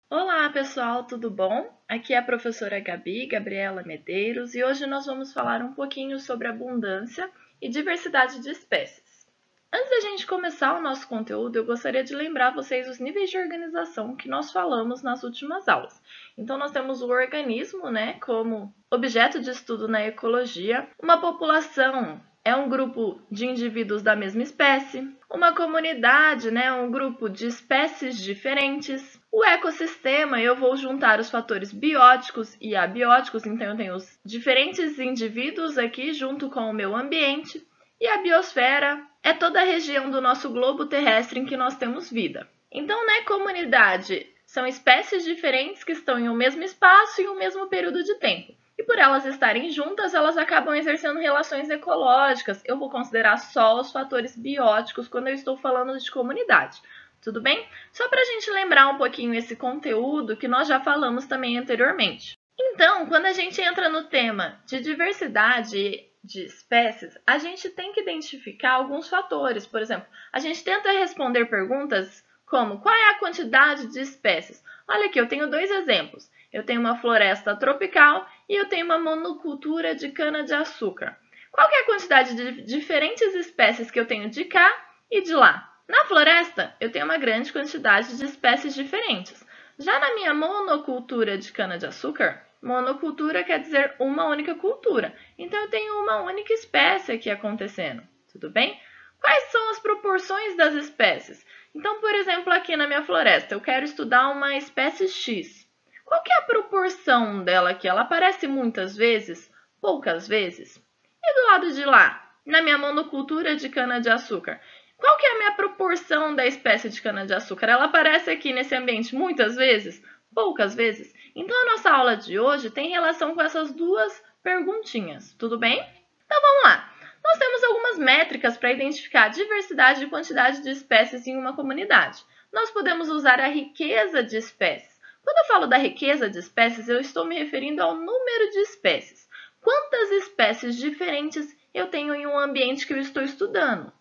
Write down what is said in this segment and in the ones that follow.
Olá, pessoal, tudo bom? Aqui é a professora Gabriela Medeiros, e hoje nós vamos falar um pouquinho sobre abundância e diversidade de espécies. Antes da gente começar o nosso conteúdo, eu gostaria de lembrar vocês os níveis de organização que nós falamos nas últimas aulas. Então, nós temos o organismo, como objeto de estudo na ecologia, uma população é um grupo de indivíduos da mesma espécie, uma comunidade, um grupo de espécies diferentes. O ecossistema, eu vou juntar os fatores bióticos e abióticos, então eu tenho os diferentes indivíduos aqui junto com o meu ambiente. E a biosfera é toda a região do nosso globo terrestre em que nós temos vida. Então, comunidade são espécies diferentes que estão em um mesmo espaço e um mesmo período de tempo. E por elas estarem juntas, elas acabam exercendo relações ecológicas. Eu vou considerar só os fatores bióticos quando eu estou falando de comunidade. Tudo bem? Só para a gente lembrar um pouquinho esse conteúdo que nós já falamos também anteriormente. Então, quando a gente entra no tema de diversidade de espécies, a gente tem que identificar alguns fatores. Por exemplo, a gente tenta responder perguntas como: qual é a quantidade de espécies? Olha aqui, eu tenho dois exemplos. Eu tenho uma floresta tropical e eu tenho uma monocultura de cana-de-açúcar. Qual que é a quantidade de diferentes espécies que eu tenho de cá e de lá? Na floresta, eu tenho uma grande quantidade de espécies diferentes. Já na minha monocultura de cana-de-açúcar, monocultura quer dizer uma única cultura. Então, eu tenho uma única espécie aqui acontecendo. Tudo bem? Quais são as proporções das espécies? Então, por exemplo, aqui na minha floresta, eu quero estudar uma espécie X. Qual que é a proporção dela aqui? Ela aparece muitas vezes? Poucas vezes? E do lado de lá, na minha monocultura de cana-de-açúcar, qual que é a minha proporção da espécie de cana-de-açúcar? Ela aparece aqui nesse ambiente muitas vezes? Poucas vezes? Então, a nossa aula de hoje tem relação com essas duas perguntinhas, tudo bem? Então, vamos lá. Nós temos algumas métricas para identificar a diversidade e quantidade de espécies em uma comunidade. Nós podemos usar a riqueza de espécies. Quando eu falo da riqueza de espécies, eu estou me referindo ao número de espécies. Quantas espécies diferentes eu tenho em um ambiente que eu estou estudando?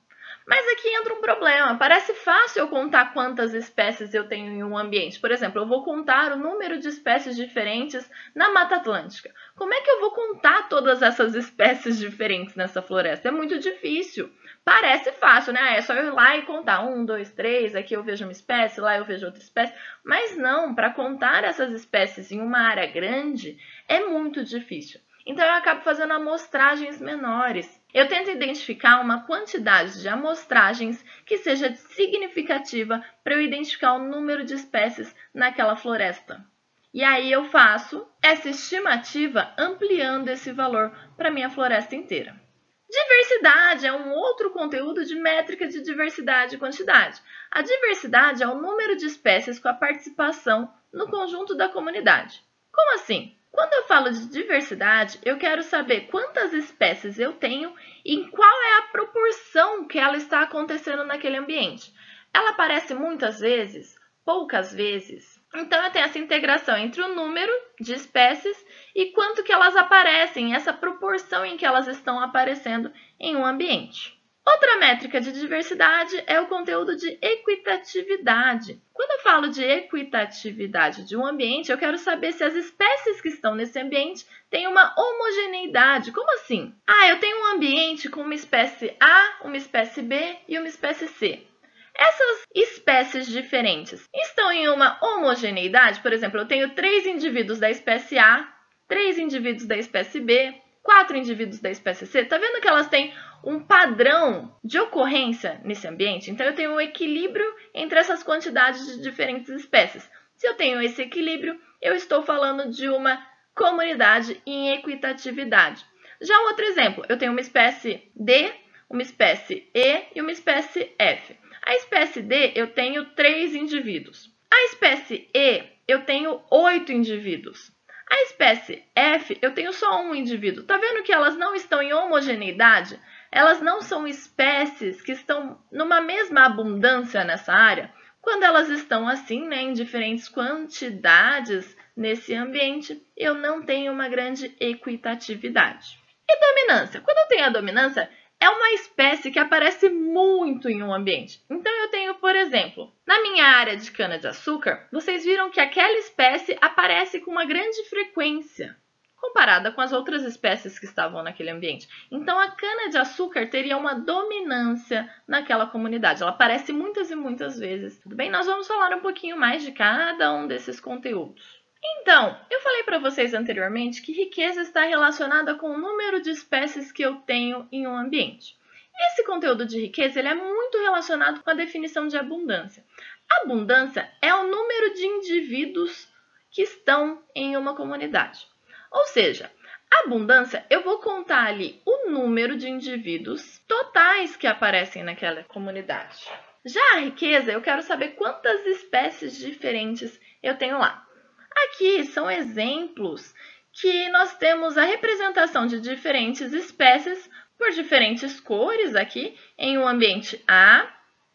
Mas aqui entra um problema. Parece fácil eu contar quantas espécies eu tenho em um ambiente. Por exemplo, eu vou contar o número de espécies diferentes na Mata Atlântica. Como é que eu vou contar todas essas espécies diferentes nessa floresta? É muito difícil. Parece fácil, né? É só eu ir lá e contar 1, 2, 3, aqui eu vejo uma espécie, lá eu vejo outra espécie. Mas não, para contar essas espécies em uma área grande é muito difícil. Então, eu acabo fazendo amostragens menores. Eu tento identificar uma quantidade de amostragens que seja significativa para eu identificar o número de espécies naquela floresta. E aí eu faço essa estimativa ampliando esse valor para a minha floresta inteira. Diversidade é um outro conteúdo de métrica de diversidade e quantidade. A diversidade é o número de espécies com a participação no conjunto da comunidade. Como assim? Quando eu falo de diversidade, eu quero saber quantas espécies eu tenho e em qual é a proporção que ela está acontecendo naquele ambiente. Ela aparece muitas vezes, poucas vezes. Então, eu tenho essa integração entre o número de espécies e quanto que elas aparecem, essa proporção em que elas estão aparecendo em um ambiente. Outra métrica de diversidade é o conteúdo de equitatividade. Quando eu falo de equitatividade de um ambiente, eu quero saber se as espécies que estão nesse ambiente têm uma homogeneidade. Como assim? Eu tenho um ambiente com uma espécie A, uma espécie B e uma espécie C. Essas espécies diferentes estão em uma homogeneidade? Por exemplo, eu tenho 3 indivíduos da espécie A, 3 indivíduos da espécie B, 4 indivíduos da espécie C. Está vendo que elas têm um padrão de ocorrência nesse ambiente? Então, eu tenho um equilíbrio entre essas quantidades de diferentes espécies. Se eu tenho esse equilíbrio, eu estou falando de uma comunidade em equitatividade. Já um outro exemplo, eu tenho uma espécie D, uma espécie E e uma espécie F. A espécie D, eu tenho 3 indivíduos. A espécie E, eu tenho 8 indivíduos. A espécie F, eu tenho só um indivíduo. Tá vendo que elas não estão em homogeneidade? Elas não são espécies que estão numa mesma abundância nessa área. Quando elas estão assim, em diferentes quantidades nesse ambiente, eu não tenho uma grande equitatividade. E dominância? Quando eu tenho a dominância, é uma espécie que aparece muito em um ambiente. Então, eu tenho por exemplo, na minha área de cana-de-açúcar, vocês viram que aquela espécie aparece com uma grande frequência, comparada com as outras espécies que estavam naquele ambiente. Então, a cana-de-açúcar teria uma dominância naquela comunidade. Ela aparece muitas e muitas vezes. Tudo bem? Nós vamos falar um pouquinho mais de cada um desses conteúdos. Então, eu falei para vocês anteriormente que riqueza está relacionada com o número de espécies que eu tenho em um ambiente. E esse conteúdo de riqueza ele é muito relacionado com a definição de abundância. Abundância é o número de indivíduos que estão em uma comunidade. Ou seja, a abundância, eu vou contar ali o número de indivíduos totais que aparecem naquela comunidade. Já a riqueza, eu quero saber quantas espécies diferentes eu tenho lá. Aqui são exemplos que nós temos a representação de diferentes espécies por diferentes cores aqui em um ambiente A,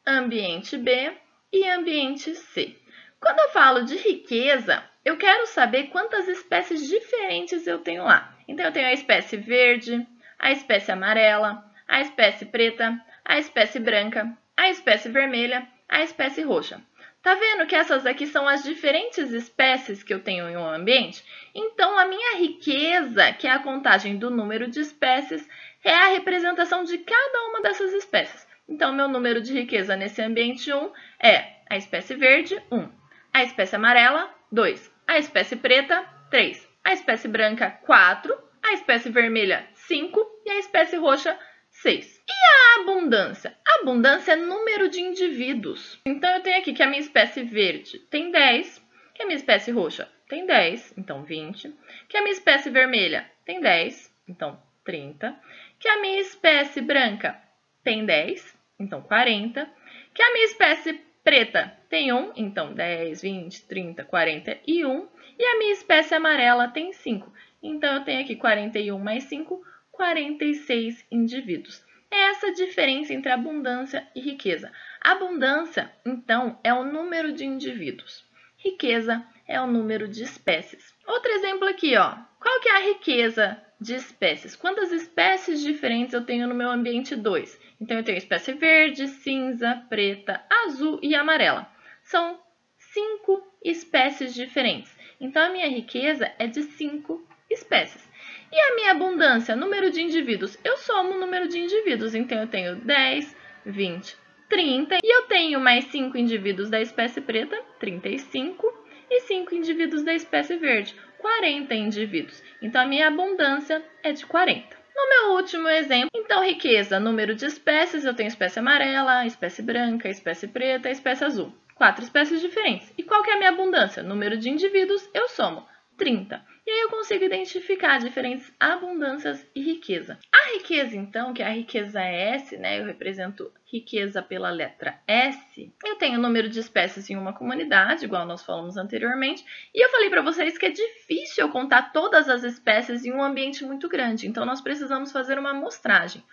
ambiente B e ambiente C. Quando eu falo de riqueza, eu quero saber quantas espécies diferentes eu tenho lá. Então, eu tenho a espécie verde, a espécie amarela, a espécie preta, a espécie branca, a espécie vermelha, a espécie roxa. Tá vendo que essas aqui são as diferentes espécies que eu tenho em um ambiente? Então, a minha riqueza, que é a contagem do número de espécies, é a representação de cada uma dessas espécies. Então, meu número de riqueza nesse ambiente 1 é a espécie verde, 1. A espécie amarela, 2. A espécie preta, 3. A espécie branca, 4. A espécie vermelha, 5. E a espécie roxa, 6. E a abundância? A abundância é número de indivíduos. Então, eu tenho aqui que a minha espécie verde tem 10. Que a minha espécie roxa tem 10, então 20. Que a minha espécie vermelha tem 10, então 30. Que a minha espécie branca tem 10, então 40. Que a minha espécie preta tem 1, então 10, 20, 30, 41. E a minha espécie amarela tem 5. Então, eu tenho aqui 41 mais 5, 46 indivíduos. É essa a diferença entre abundância e riqueza. Abundância, então, é o número de indivíduos. Riqueza é o número de espécies. Outro exemplo aqui, ó. Qual que é a riqueza de espécies? Quantas espécies diferentes eu tenho no meu ambiente 2? Então, eu tenho espécie verde, cinza, preta, azul e amarela. São 5 espécies diferentes. Então, a minha riqueza é de 5 espécies. E a minha abundância, número de indivíduos? Eu somo o número de indivíduos. Então, eu tenho 10, 20, 30. E eu tenho mais 5 indivíduos da espécie preta, 35. E 5 indivíduos da espécie verde, 40 indivíduos. Então, a minha abundância é de 40. No meu último exemplo, então, riqueza, número de espécies, eu tenho espécie amarela, espécie branca, espécie preta e espécie azul. 4 espécies diferentes. E qual que é a minha abundância? Número de indivíduos, eu somo 30. E aí eu consigo identificar diferentes abundâncias e riqueza. A riqueza, então, que é a riqueza S, né? Eu represento riqueza pela letra S. Eu tenho o número de espécies em uma comunidade, igual nós falamos anteriormente. E eu falei para vocês que é difícil eu contar todas as espécies em um ambiente muito grande. Então, nós precisamos fazer uma amostragem.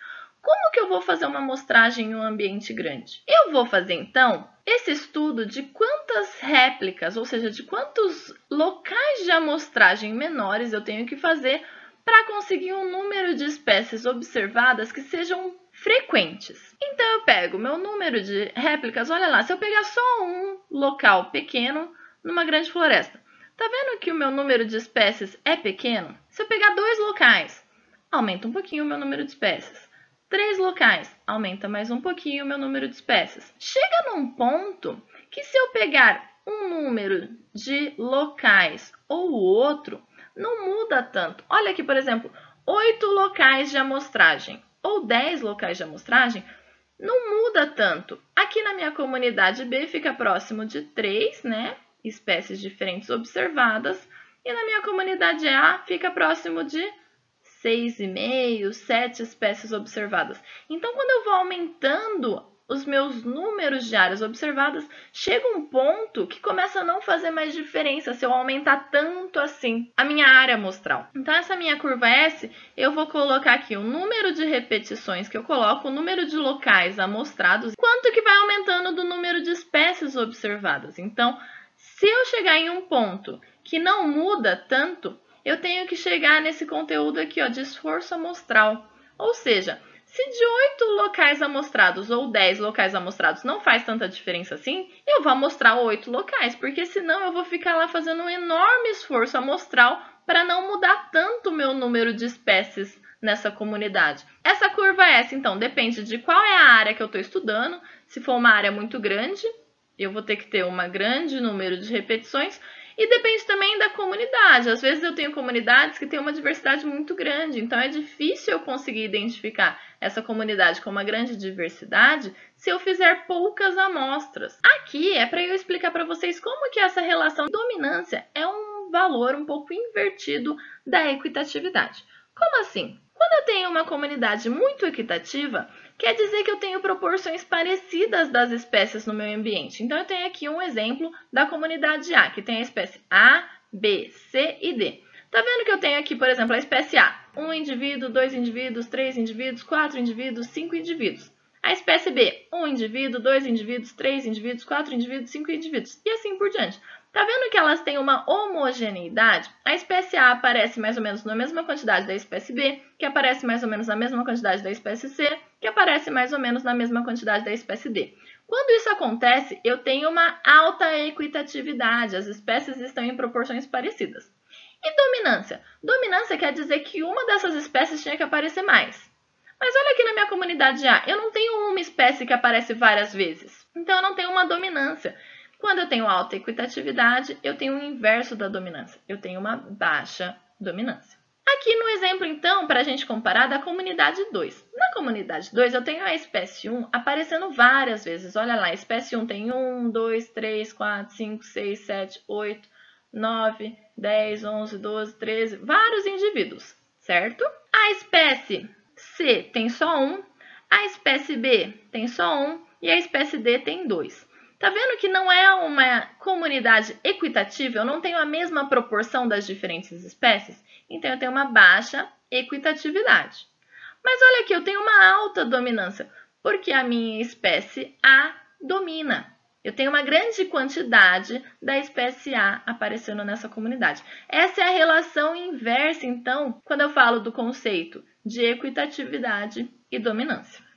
Como que eu vou fazer uma amostragem em um ambiente grande? Eu vou fazer, então, esse estudo de quantas réplicas, ou seja, de quantos locais de amostragem menores eu tenho que fazer para conseguir um número de espécies observadas que sejam frequentes. Então, eu pego o meu número de réplicas, olha lá, se eu pegar só um local pequeno numa grande floresta, tá vendo que o meu número de espécies é pequeno? Se eu pegar 2 locais, aumenta um pouquinho o meu número de espécies. 3 locais, aumenta mais um pouquinho o meu número de espécies. Chega num ponto que se eu pegar um número de locais ou o outro, não muda tanto. Olha aqui, por exemplo, 8 locais de amostragem ou 10 locais de amostragem, não muda tanto. Aqui na minha comunidade B fica próximo de 3, né, espécies diferentes observadas, e na minha comunidade A fica próximo de 6,5, 7 espécies observadas. Então, quando eu vou aumentando os meus números de áreas observadas, chega um ponto que começa a não fazer mais diferença se eu aumentar tanto assim a minha área amostral. Então, essa minha curva S, eu vou colocar aqui o número de repetições que eu coloco, o número de locais amostrados, quanto que vai aumentando do número de espécies observadas. Então, se eu chegar em um ponto que não muda tanto, eu tenho que chegar nesse conteúdo aqui, ó, de esforço amostral. Ou seja, Se de 8 locais amostrados ou 10 locais amostrados não faz tanta diferença assim, eu vou amostrar 8 locais, porque senão eu vou ficar lá fazendo um enorme esforço amostral para não mudar tanto o meu número de espécies nessa comunidade. Essa curva S, então, depende de qual é a área que eu estou estudando. Se for uma área muito grande, eu vou ter que ter um grande número de repetições. E depende também da comunidade. Às vezes eu tenho comunidades que têm uma diversidade muito grande, então é difícil eu conseguir identificar essa comunidade com uma grande diversidade se eu fizer poucas amostras. Aqui é para eu explicar para vocês como que essa relação de dominância é um valor um pouco invertido da equitatividade. Como assim? Quando eu tenho uma comunidade muito equitativa, quer dizer que eu tenho proporções parecidas das espécies no meu ambiente. Então, eu tenho aqui um exemplo da comunidade A, que tem a espécie A, B, C e D. Tá vendo que eu tenho aqui, por exemplo, a espécie A, 1 indivíduo, 2 indivíduos, 3 indivíduos, 4 indivíduos, 5 indivíduos. A espécie B, 1 indivíduo, 2 indivíduos, 3 indivíduos, 4 indivíduos, 5 indivíduos, e assim por diante. Tá vendo que elas têm uma homogeneidade? A espécie A aparece mais ou menos na mesma quantidade da espécie B, que aparece mais ou menos na mesma quantidade da espécie C, que aparece mais ou menos na mesma quantidade da espécie D. Quando isso acontece, eu tenho uma alta equitatividade, as espécies estão em proporções parecidas. E dominância? Dominância quer dizer que uma dessas espécies tinha que aparecer mais. Mas olha aqui na minha comunidade A, eu não tenho uma espécie que aparece várias vezes, então eu não tenho uma dominância. Quando eu tenho alta equitatividade, eu tenho o inverso da dominância. Eu tenho uma baixa dominância. Aqui no exemplo, então, para a gente comparar da comunidade 2. Na comunidade 2, eu tenho a espécie 1 aparecendo várias vezes. Olha lá, a espécie 1 tem 1, 2, 3, 4, 5, 6, 7, 8, 9, 10, 11, 12, 13, vários indivíduos, certo? A espécie C tem só 1, a espécie B tem só 1 e a espécie D tem 2. Tá vendo que não é uma comunidade equitativa? Eu não tenho a mesma proporção das diferentes espécies? Então, eu tenho uma baixa equitatividade. Mas olha aqui, eu tenho uma alta dominância, porque a minha espécie A domina. Eu tenho uma grande quantidade da espécie A aparecendo nessa comunidade. Essa é a relação inversa, então, quando eu falo do conceito de equitatividade e dominância.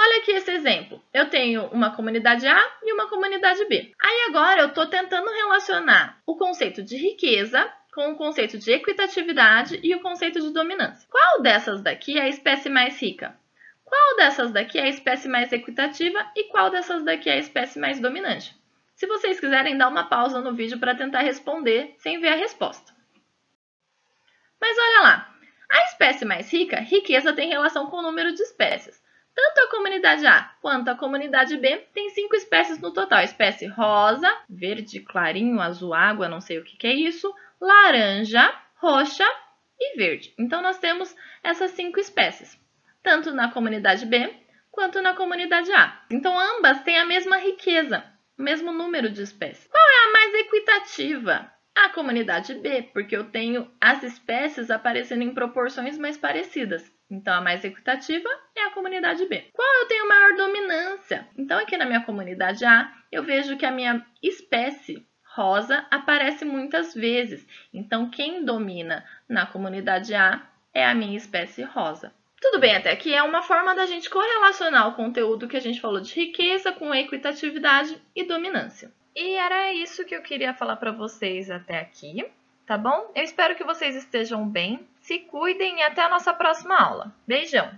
Olha aqui esse exemplo. Eu tenho uma comunidade A e uma comunidade B. Aí agora eu estou tentando relacionar o conceito de riqueza com o conceito de equitatividade e o conceito de dominância. Qual dessas daqui é a espécie mais rica? Qual dessas daqui é a espécie mais equitativa e qual dessas daqui é a espécie mais dominante? Se vocês quiserem, dar uma pausa no vídeo para tentar responder sem ver a resposta. Mas olha lá, a espécie mais rica, riqueza tem relação com o número de espécies. Tanto a comunidade A quanto a comunidade B tem 5 espécies no total. Espécie rosa, verde clarinho, azul água, não sei o que é isso, laranja, roxa e verde. Então, nós temos essas 5 espécies, tanto na comunidade B quanto na comunidade A. Então, ambas têm a mesma riqueza, o mesmo número de espécies. Qual é a mais equitativa? A comunidade B, porque eu tenho as espécies aparecendo em proporções mais parecidas. Então, a mais equitativa é a comunidade B. Qual eu tenho maior dominância? Então, aqui na minha comunidade A, eu vejo que a minha espécie rosa aparece muitas vezes. Então, quem domina na comunidade A é a minha espécie rosa. Tudo bem até aqui? É uma forma da gente correlacionar o conteúdo que a gente falou de riqueza com equitatividade e dominância. E era isso que eu queria falar para vocês até aqui, tá bom? Eu espero que vocês estejam bem, se cuidem e até a nossa próxima aula. Beijão!